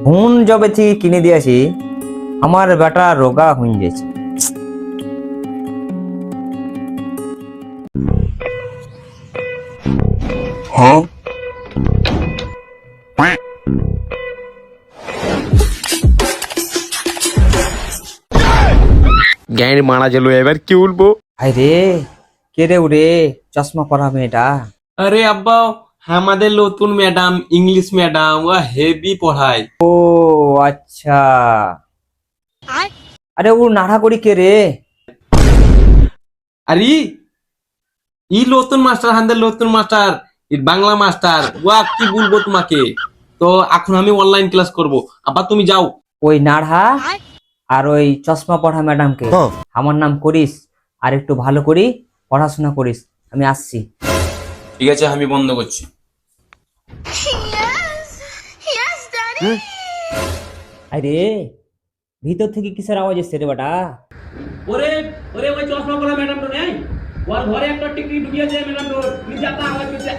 Phone যবে থেকে কিনে দিয়েছি আমার বেটা রোগা হয়ে গেছে। গ্যাঁড় মারা গেল, এবার কি বলবো? হাই রে, কে রে উরে চশমা পরা মেয়েটা? আরে আব্বা, আমাদের নতুন ম্যাডাম, ইংলিশ ম্যাডাম, ও হেভি পড়ায়। ও আচ্ছা, আরে ও নাড়া করি কে রে? আরে ই নতুন মাস্টার, আমাদের নতুন মাস্টার, ই বাংলা মাস্টার। ও কি বলবো তোমাকে, তো এখন আমি অনলাইন ক্লাস করব। আব্বা তুমি যাও। ওই নাড়া আর ওই চশমা পড়া ম্যাডামকে আমার নাম করিস, আর একটু ভালো করি পড়াশোনা করিস। আমি আসছি। ঠিক আছে, আমি বন্ধ করছি। Yes, Daddy. আরে ভিতর থেকে কিসের আওয়াজ এসছে রে বেটা? ওরে ওরে ওই চশমা পরা ম্যাডামটা নেই, ওর ঘরে একটা টিকলি ঢুকিয়েছে ম্যাডামটা, নিজে একটা আওয়াজ করছে।